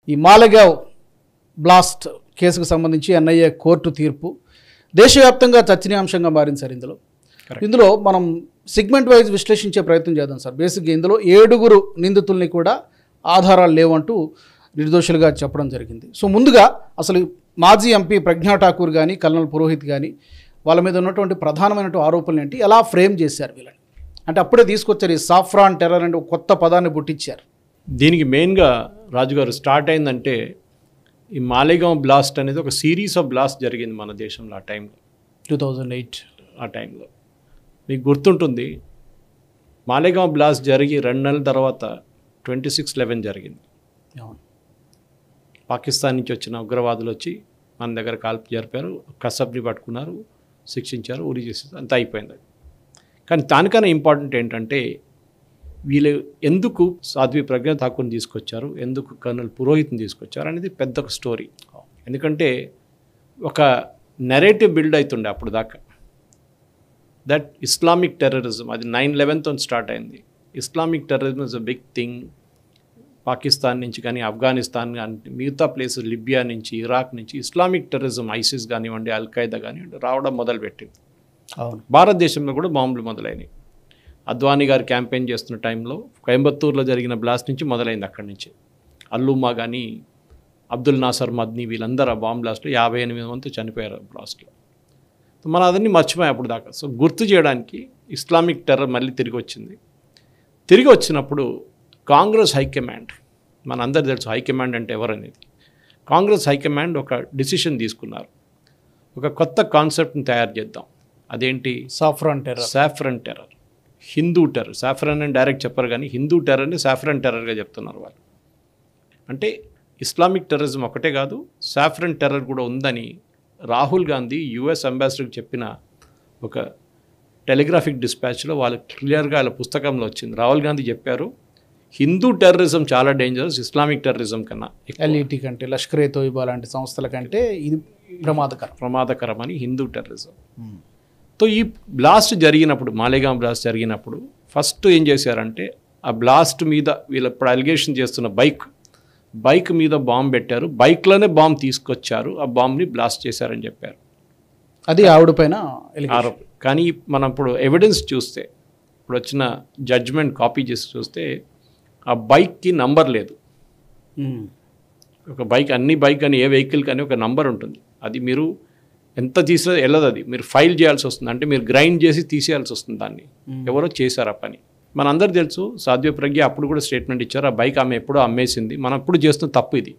ఈ మాలెగావ్ బ్లాస్ట్ కేసుకు సంబంధించి ఎన్ఐఏ కోర్టు తీర్పు దేశవ్యాప్తంగా చర్చనీయాంశంగా మారింది సార్. ఇందులో మనం సిగ్మెంట్ వైజ్ విశ్లేషించే ప్రయత్నం చేద్దాం సార్. బేసిక్గా ఇందులో 7 నిందితుల్ని కూడా ఆధారాలు లేవంటూ నిర్దోషులుగా చెప్పడం జరిగింది. సో ముందుగా అసలు మాజీ ఎంపీ ప్రజ్ఞా ఠాకూర్ కానీ కల్నల్ పురోహిత్ కానీ వాళ్ళ మీద ఉన్నటువంటి ప్రధానమైనటువంటి ఆరోపణలు ఏంటి, ఎలా ఫ్రేమ్ చేశారు వీళ్ళని? అంటే అప్పుడే తీసుకొచ్చారు ఈ సాఫ్రాన్ టెర్రర్ అంటే ఒక కొత్త పదాన్ని పుట్టించారు. దీనికి మెయిన్గా రాజుగారు స్టార్ట్ అయిందంటే ఈ మాలేగావ్ బ్లాస్ట్ అనేది ఒక సిరీస్ ఆఫ్ బ్లాస్ట్ జరిగింది మన దేశంలో ఆ టైంలో 2008 ఆ టైంలో. మీకు గుర్తుంటుంది, మాలేగావ్ బ్లాస్ట్ జరిగి 2 నెలల తర్వాత 26/11 జరిగింది. పాకిస్తాన్ నుంచి వచ్చిన ఉగ్రవాదులు వచ్చి మన దగ్గర కాల్పు జరిపారు, కసబ్ని పట్టుకున్నారు, శిక్షించారు, ఉరి చేసేది, అంతా అయిపోయింది. కానీ దానికన్నా ఇంపార్టెంట్ ఏంటంటే వీళ్ళు ఎందుకు సాధ్వి ప్రజ్ఞా ఠాకూర్ని తీసుకొచ్చారు, ఎందుకు కర్నల్ పురోహిత్ని తీసుకొచ్చారు అనేది పెద్ద ఒక స్టోరీ. ఎందుకంటే ఒక నెరేటివ్ బిల్డ్ అవుతుండే అప్పుడు దాకా, దట్ ఇస్లామిక్ టెర్రరిజం అది 9/11తో స్టార్ట్ అయింది. Islamic terrorism is a big thing. Pakistan నుంచి కానీ ఆఫ్ఘనిస్తాన్ కానీ మిగతా ప్లేసెస్, లిబియా నుంచి, ఇరాక్ నుంచి ఇస్లామిక్ టెర్రరిజం ఐసిస్ కానివ్వండి, అల్ఖైదా కానివ్వండి రావడం మొదలుపెట్టింది. భారతదేశంలో కూడా బాంబులు మొదలైనవి. అద్వానీ గారు క్యాంపెయిన్ చేస్తున్న టైంలో కోయంబత్తూరులో జరిగిన బ్లాస్ట్ నుంచి మొదలైంది. అక్కడి నుంచి అల్లూమా కానీ అబ్దుల్ నాసర్ మద్నీ వీళ్ళందరూ ఆ బాంబ్ బ్లాస్ట్లో 58 మంది చనిపోయారు బ్లాస్ట్లో. మనం అదన్నీ మర్చిపోయాం అప్పుడు దాకా. సో గుర్తు చేయడానికి ఇస్లామిక్ టెర్రర్ మళ్ళీ తిరిగి వచ్చింది. తిరిగి వచ్చినప్పుడు కాంగ్రెస్ హైకమాండ్, మనందరూ తెలుసు హైకమాండ్ అంటే ఎవరనేది. కాంగ్రెస్ హైకమాండ్ ఒక డిసిషన్ తీసుకున్నారు, ఒక కొత్త కాన్సెప్ట్ని తయారు చేద్దాం. అదేంటి? Saffron terror, Hindu terror. Saffron అని డైరెక్ట్ చెప్పరు కానీ హిందూ టెర్రర్ని సాఫ్రాన్ టెర్రర్గా చెప్తున్నారు వాళ్ళు. అంటే ఇస్లామిక్ టెర్రరిజం ఒకటే కాదు, సాఫ్రాన్ టెర్రర్ కూడా ఉందని రాహుల్ గాంధీ యుఎస్ అంబాసిడర్కి చెప్పిన ఒక టెలిగ్రాఫిక్ డిస్పాచ్లో వాళ్ళకి క్లియర్గా వాళ్ళ పుస్తకంలో వచ్చింది. రాహుల్ గాంధీ చెప్పారు, హిందూ టెర్రరిజం చాలా డేంజరస్ ఇస్లామిక్ టెర్రరిజం కన్నా. ఎల్ఈటీ కంటే, లష్కర్ ఏ తోయిబా లాంటి సంస్థల కంటే ఇది ప్రమాదకరం అని హిందూ టెర్రరిజం. సో ఈ బ్లాస్ట్ జరిగినప్పుడు, మాలేగావ్ బ్లాస్ట్ జరిగినప్పుడు ఫస్ట్ ఏం చేశారంటే ఆ బ్లాస్ట్ మీద వీళ్ళు ఇప్పుడు అలిగేషన్ చేస్తున్న బైక్ మీద బాంబు పెట్టారు, బైక్లోనే బాంబు తీసుకొచ్చారు, ఆ బాంబుని బ్లాస్ట్ చేశారని చెప్పారు. అది ఆవిడ పైన ఆరోపణ. కానీ మనం ఇప్పుడు ఎవిడెన్స్ చూస్తే, ఇప్పుడు వచ్చిన జడ్జ్మెంట్ కాపీ చేసి చూస్తే ఆ బైక్కి నంబర్ లేదు. ఒక బైక్, అన్ని బైక్ అని ఏ వెహికల్ కానీ ఒక నంబర్ ఉంటుంది. అది మీరు ఎంత తీసినా వెళ్ళదు, అది మీరు ఫైల్ చేయాల్సి వస్తుంది. అంటే మీరు గ్రైండ్ చేసి తీసేయాల్సి వస్తుంది దాన్ని. ఎవరో చేశారు ఆ పని. మనందరూ తెలుసు సాధ్వి ప్రజ్ఞ అప్పుడు కూడా స్టేట్మెంట్ ఇచ్చారు, ఆ బైక్ ఆమె ఎప్పుడో అమ్మేసింది. మనం ఎప్పుడు చేస్తున్న తప్పు ఇది,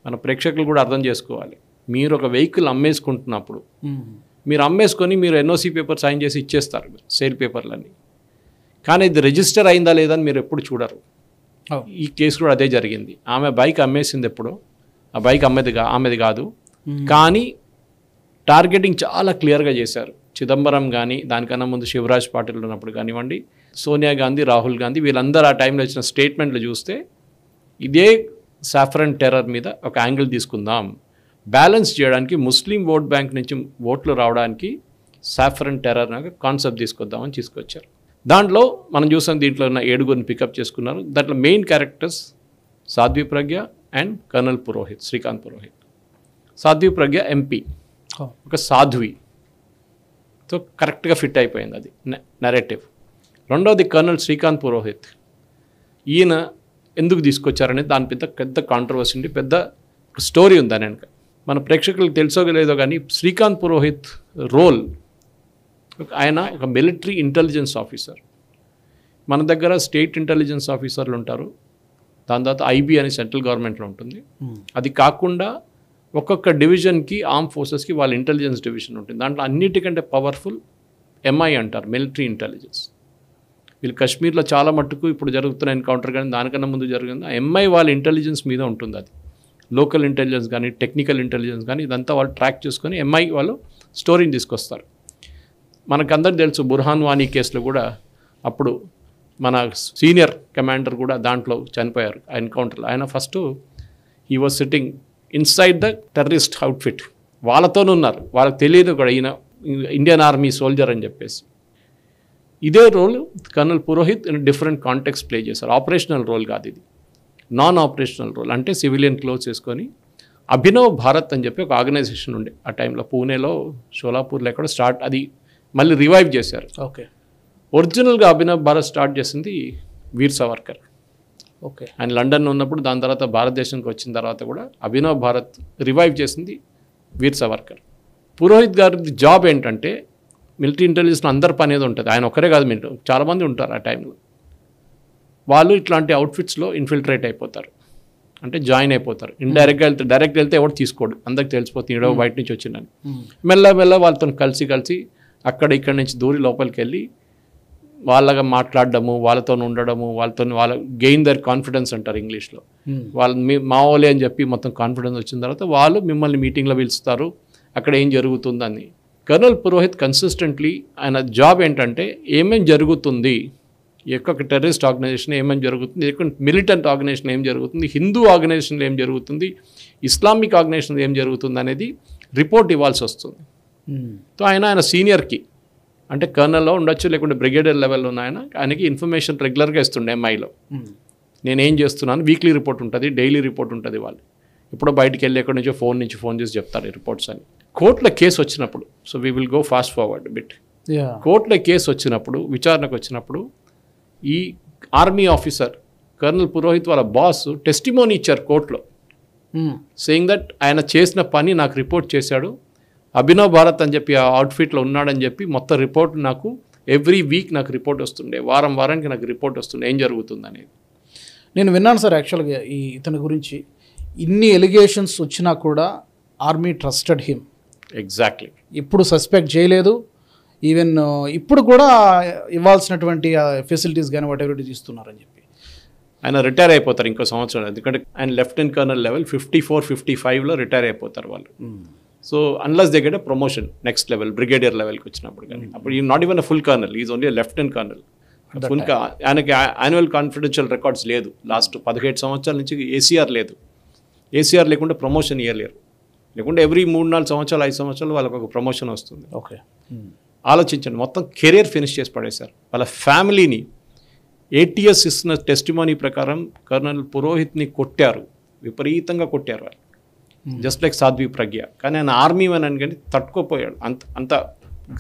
మన ప్రేక్షకులు కూడా అర్థం చేసుకోవాలి. మీరు ఒక వెహికల్ అమ్మేసుకుంటున్నప్పుడు మీరు అమ్మేసుకొని మీరు ఎన్ఓసి పేపర్ సైన్ చేసి ఇచ్చేస్తారు సేల్ పేపర్లన్నీ, కానీ ఇది రిజిస్టర్ అయిందా లేదా అని మీరు ఎప్పుడు చూడరు. ఈ కేసు కూడా అదే జరిగింది. ఆమె బైక్ అమ్మేసింది ఎప్పుడో, ఆ బైక్ ఆమెది కాదు. కానీ టార్గెటింగ్ చాలా క్లియర్గా చేశారు. చిదంబరం కానీ, దానికన్నా ముందు శివరాజ్ పాటిల్ ఉన్నప్పుడు కానివ్వండి, సోనియా గాంధీ, రాహుల్ గాంధీ వీళ్ళందరూ ఆ టైంలో వచ్చిన స్టేట్మెంట్లు చూస్తే ఇదే సాఫ్రాన్ టెర్రర్ మీద ఒక యాంగిల్ తీసుకుందాం, బ్యాలెన్స్ చేయడానికి, ముస్లిం ఓట్ బ్యాంక్ నుంచి ఓట్లు రావడానికి సాఫ్రాన్ టెర్రర్ అనే కాన్సెప్ట్ తీసుకొద్దామని తీసుకొచ్చారు. దాంట్లో మనం చూసాం, దీంట్లో ఉన్న 7 పికప్ చేసుకున్నారు. దాంట్లో main characters Sadhvi Pragya and colonel Purohit, Shrikant Purohit. Sadhvi Pragya MP, ఒక సాధ్వి, సో కరెక్ట్గా ఫిట్ అయిపోయింది అది నెరేటివ్. రెండవది కర్నల్ శ్రీకాంత్ పురోహిత్. ఈయన ఎందుకు తీసుకొచ్చారనేది దాని పెద్ద కాంట్రవర్సీ ఉంది, పెద్ద స్టోరీ ఉంది దాని వెనక. మన ప్రేక్షకులకు తెలుసో లేదో కానీ శ్రీకాంత్ పురోహిత్ రోల్, ఆయన ఒక మిలిటరీ ఇంటెలిజెన్స్ ఆఫీసర్. మన దగ్గర స్టేట్ ఇంటెలిజెన్స్ ఆఫీసర్లు ఉంటారు, దాని తర్వాత ఐబీ అని సెంట్రల్ గవర్నమెంట్లో ఉంటుంది. అది కాకుండా ఒక్కొక్క డివిజన్కి, ఆర్మ్ ఫోర్సెస్కి వాళ్ళ ఇంటెలిజెన్స్ డివిజన్ ఉంటుంది. దాంట్లో అన్నిటికంటే పవర్ఫుల్ ఎంఐ అంటారు, మిలిటరీ ఇంటెలిజెన్స్. వీళ్ళు కాశ్మీర్లో చాలా మట్టుకు ఇప్పుడు జరుగుతున్న ఎన్కౌంటర్ కానీ దానికన్నా ముందు జరిగింది, ఎంఐ వాళ్ళ ఇంటెలిజెన్స్ మీద ఉంటుంది. అది లోకల్ ఇంటెలిజెన్స్ కానీ, టెక్నికల్ ఇంటెలిజెన్స్ కానీ ఇదంతా వాళ్ళు ట్రాక్ చేసుకొని ఎంఐ వాళ్ళు స్టోరీని తీసుకొస్తారు. మనకందరూ తెలుసు బుర్హాన్ వానీ కేసులో కూడా అప్పుడు మన సీనియర్ కమాండర్ కూడా దాంట్లో చనిపోయారు ఆ ఎన్కౌంటర్లో. ఆయన first he was sitting inside the terrorist outfit, వాళ్ళతోనే ఉన్నారు, వాళ్ళకి తెలియదు కూడా ఈయన ఇండియన్ ఆర్మీ సోల్జర్ అని చెప్పేసి. ఇదే role colonel Purohit in different context play చేశారు, ఆపరేషనల్ రోల్ కాదు ఇది. నాన్ ఆపరేషనల్ రోల్ అంటే సివిలియన్ క్లోత్స్ వేసుకొని అభినవ్ భారత్ అని చెప్పి ఒక ఆర్గనైజేషన్ ఉండే ఆ టైంలో పూణేలో షోలాపూర్లో ఎక్కడ స్టార్ట్ అది మళ్ళీ రివైవ్ చేశారు. ఓకే. ఒరిజినల్గా అభినవ్ భారత్ స్టార్ట్ చేసింది వీర్ సావర్కర్. ఓకే. ఆయన లండన్ ఉన్నప్పుడు దాని తర్వాత భారతదేశానికి వచ్చిన తర్వాత కూడా అభినవ్ భారత్ రివైవ్ చేసింది వీర్ సావర్కర్. పురోహిత్ గారి జాబ్ ఏంటంటే మిలిటరీ ఇంటెలిజెన్స్లో అందరి పని ఏదో ఉంటుంది, ఆయన ఒక్కరే కాదు, మీరు చాలామంది ఉంటారు ఆ టైంలో. వాళ్ళు ఇట్లాంటి అవుట్ఫిట్స్లో ఇన్ఫిల్ట్రేట్ అయిపోతారు, అంటే జాయిన్ అయిపోతారు. ఇండైరెక్ట్గా వెళ్తే డైరెక్ట్ వెళ్తే ఎవరు తీసుకోడు, అందరికి తెలిసిపోతుంది ఈడో బయట నుంచి వచ్చిందని. మెల్ల వాళ్ళతో కలిసి అక్కడ ఇక్కడ నుంచి దూరి లోపలికి వెళ్ళి వాళ్ళగా మాట్లాడడము, వాళ్ళతో ఉండడము, వాళ్ళ గెయిన్ దర్ కాన్ఫిడెన్స్ అంటారు ఇంగ్లీష్లో. వాళ్ళు మా వాళ్ళే అని చెప్పి మొత్తం కాన్ఫిడెన్స్ వచ్చిన తర్వాత వాళ్ళు మిమ్మల్ని మీటింగ్లో పిలుస్తారు, అక్కడ ఏం జరుగుతుందని. కర్నల్ పురోహిత్ కన్సిస్టెంట్లీ ఆయన జాబ్ ఏంటంటే ఏమేం జరుగుతుంది, ఎక్కడ టెర్రరిస్ట్ ఆర్గనైజేషన్ ఏమేమి జరుగుతుంది, ఎక్కడ మిలిటెంట్ ఆర్గనైజేషన్ ఏం జరుగుతుంది, హిందూ ఆర్గనైజేషన్లో ఏం జరుగుతుంది, ఇస్లామిక్ ఆర్గనైజేషన్ ఏం జరుగుతుంది అనేది రిపోర్ట్ ఇవ్వాల్సి వస్తుంది. సో ఆయన సీనియర్కి అంటే కర్నల్లో ఉండొచ్చు, లేకుంటే బ్రిగేడియర్ లెవెల్లో ఉన్న ఆయనకి ఇన్ఫర్మేషన్ రెగ్యులర్గా ఇస్తుండే ఎంఐలో. నేనేం చేస్తున్నాను, వీక్లీ రిపోర్ట్ ఉంటుంది, డైలీ రిపోర్ట్ ఉంటుంది. వాళ్ళు ఇప్పుడు బయటికి వెళ్ళి ఎక్కడి నుంచో ఫోన్ చేసి చెప్తారు ఈ రిపోర్ట్స్ అని. కోర్టులో కేసు వచ్చినప్పుడు, so we will go fast forward bit. కోర్టులో కేసు వచ్చినప్పుడు, విచారణకు వచ్చినప్పుడు ఈ ఆర్మీ ఆఫీసర్ కర్నల్ పురోహిత్ వాళ్ళ బాస్ టెస్టిమోనీ ఇచ్చారు కోర్టులో, సేయింగ్ దట్ ఆయన చేసిన పని నాకు రిపోర్ట్ చేశాడు, అభినవ్ భారత్ అని చెప్పి ఆ అవుట్ఫిట్లో ఉన్నాడని చెప్పి మొత్తం రిపోర్ట్ నాకు ఎవ్రీ వీక్ నాకు రిపోర్ట్ వస్తుండే, వారానికి నాకు రిపోర్ట్ వస్తుండే ఏం జరుగుతుంది అనేది. నేను విన్నాను సార్ యాక్చువల్గా ఇతని గురించి. ఇన్ని ఎలిగేషన్స్ వచ్చినా కూడా ఆర్మీ ట్రస్టెడ్ హిమ్. ఎగ్జాక్ట్లీ. ఇప్పుడు సస్పెక్ట్ చేయలేదు, ఈవెన్ ఇప్పుడు కూడా ఇవ్వాల్సినటువంటి ఫెసిలిటీస్ కానీ వాట్ ఎవర్ ఇస్తున్నారని చెప్పి. ఆయన రిటైర్ అయిపోతారు ఇంకో సంవత్సరం, ఎందుకంటే ఆయన లెఫ్టినెంట్ కర్నల్ లెవెల్ 54-55లో రిటైర్ అయిపోతారు వాళ్ళు. So unless they get a promotion next level brigadier లెవెల్కి వచ్చినప్పుడు. కానీ అప్పుడు ఈ not even a full colonel, is only lieutenant colonel. Full ఆయనకి యాన్యువల్ కాన్ఫిడెన్షియల్ రికార్డ్స్ లేదు, లాస్ట్ 17 సంవత్సరాల నుంచి ఏసీఆర్ లేదు. ఏసీఆర్ లేకుండా ప్రమోషన్ ఇవ్వలేరు, లేకుంటే ఎవ్రీ 3-4 సంవత్సరాలు 5 సంవత్సరాలు వాళ్ళకి ఒక ప్రమోషన్ వస్తుంది. ఓకే. ఆలోచించండి, మొత్తం కెరీర్ ఫినిష్ చేసి పడేశారు. వాళ్ళ ఫ్యామిలీని ATS ఇస్తున్న టెస్టిమోనీ ప్రకారం కర్నల్ పురోహిత్ని కొట్టారు, విపరీతంగా కొట్టారు వాళ్ళు, జస్ట్ లైక్ సాధ్వి ప్రజ్ఞ. కానీ ఆయన ఆర్మీ అని కానీ తట్టుకోపోయాడు, అంత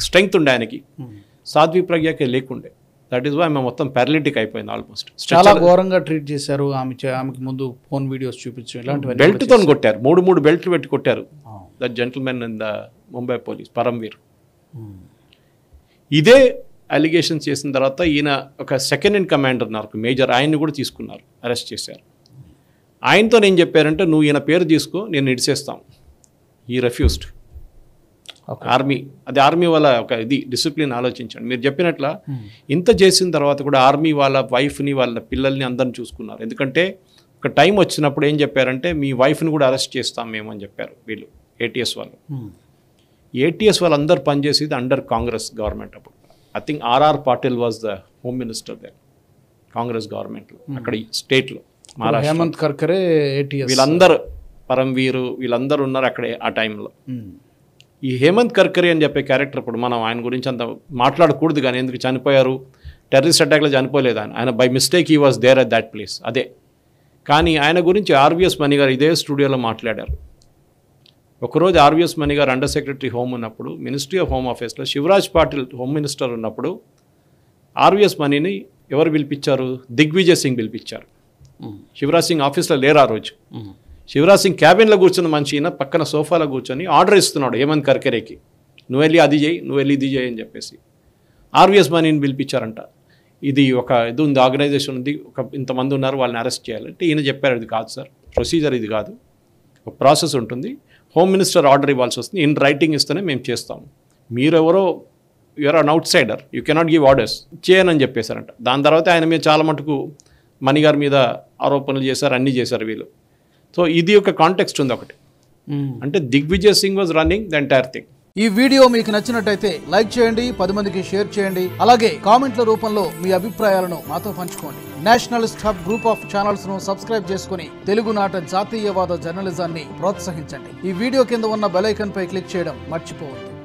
స్ట్రెంగ్త్ ఉండే ఆయనకి. సాధ్వి ప్రజ్ఞకి లేకుండే, దట్ ఈస్ వై ఆమె మొత్తం పారాలిటిక్ అయిపోయింది ఆల్మోస్ట్. చాలా ఘోరంగా ట్రీట్ చేశారు. ఆమెకి ముందు ఫోన్ వీడియోస్ చూపించారు, ఇలాంటివి బెల్ట్తో కొట్టారు, 3 బెల్ట్లు పెట్టి కొట్టారు. That gentlemen in the Mumbai police Paramvir. ఇదే అలిగేషన్స్ చేసిన తర్వాత ఈయన ఒక సెకండ్ ఇన్ కమాండర్ నాకు మేజర్, ఆయన్ని కూడా తీసుకున్నారు, అరెస్ట్ చేశారు. ఆయనతో ఏం చెప్పారంటే నువ్వు ఈయన పేరు తీసుకో, నేను ఇడిసేస్తాం. ఈ రెఫ్యూస్డ్. ఆర్మీ అది ఆర్మీ వాళ్ళ ఒక ఇది డిసిప్లిన్ ఆలోచించండి. మీరు చెప్పినట్ల ఇంత చేసిన తర్వాత కూడా ఆర్మీ వాళ్ళ వైఫ్ని వాళ్ళ పిల్లల్ని అందరిని చూసుకున్నారు. ఎందుకంటే ఒక టైం వచ్చినప్పుడు ఏం చెప్పారంటే మీ వైఫ్ని కూడా అరెస్ట్ చేస్తాం మేము అని చెప్పారు వీళ్ళు ATS వాళ్ళు. ATS వాళ్ళందరూ పనిచేసేది అండర్ కాంగ్రెస్ గవర్నమెంట్. అప్పుడు I think R.R. Patil was the home minister they, Congress గవర్నమెంట్లో అక్కడ స్టేట్లో. మహారాష్ట్ర హేమంత్ కర్కరే ATS వీళ్ళందరూ పరమ్వీరు వీళ్ళందరూ ఉన్నారు అక్కడే ఆ టైంలో. ఈ హేమంత్ కర్కరే అని చెప్పే క్యారెక్టర్ ఇప్పుడు మనం ఆయన గురించి అంత మాట్లాడకూడదు, కానీ ఎందుకు చనిపోయారు, టెర్రరిస్ట్ అటాక్లో చనిపోలేదు ఆయన by mistake he was there at that place అదే. కానీ ఆయన గురించి RVS మణి గారు ఇదే స్టూడియోలో మాట్లాడారు. ఒకరోజు RVS మణి గారు అండర్ సెక్రటరీ హోమ్ ఉన్నప్పుడు మినిస్ట్రీ ఆఫ్ హోమ్ ఆఫీస్లో శివరాజ్ పాటిల్ హోమ్ మినిస్టర్ ఉన్నప్పుడు RVS మణిని ఎవరు పిలిపించారు, దిగ్విజయ్ సింగ్ పిలిపించారు. శివరాజ్ సింగ్ ఆఫీస్లో లేరు ఆ రోజు. శివరాజ్ సింగ్ క్యాబిన్లో కూర్చున్న మనిషి ఈయన పక్కన సోఫాలో కూర్చొని ఆర్డర్ ఇస్తున్నాడు హేమంత్ కర్కరేకి, నువ్వు వెళ్ళి అది చేయి, నువ్వు వెళ్ళి ఇది చేయి అని చెప్పేసి. RVS మణిని పిలిపించారంట. ఇది ఒక ఇది ఉంది, ఆర్గనైజేషన్ ఉంది, ఒక ఇంతమంది ఉన్నారు, వాళ్ళని అరెస్ట్ చేయాలంటే ఈయన చెప్పారు ఇది కాదు సార్, ప్రొసీజర్ ఇది కాదు, ఒక ప్రాసెస్ ఉంటుంది, హోమ్ మినిస్టర్ ఆర్డర్ ఇవ్వాల్సి వస్తుంది, ఇన్ రైటింగ్ ఇస్తేనే మేము చేస్తాము, మీరెవరో you are an outsider, you cannot give orders చేయనని చెప్పేశారంట. దాని తర్వాత ఆయన మీద చాలా మటుకు మణి గారి మీద ఆరోపణలు చేశారు, అన్నీ చేశారు వీళ్ళు. సో ఇది ఒక కాంటెక్స్ట్ ఉంది ఒకటి, అంటే Digvijay Singh was running the entire thing. ఈ వీడియో మీకు నచ్చినట్టయితే లైక్ చేయండి, 10 మందికి షేర్ చేయండి, అలాగే కామెంట్ల రూపంలో మీ అభిప్రాయాలను మాతో పంచుకోండి. Nationalist hub group of channels ను సబ్స్క్రైబ్ చేసుకుని తెలుగునాట జాతీయవాద జర్నలిజాన్ని ప్రోత్సహించండి. ఈ వీడియో కింద ఉన్న బెల్ ఐకాన్ పై క్లిక్ చేయడం మర్చిపోవద్దు.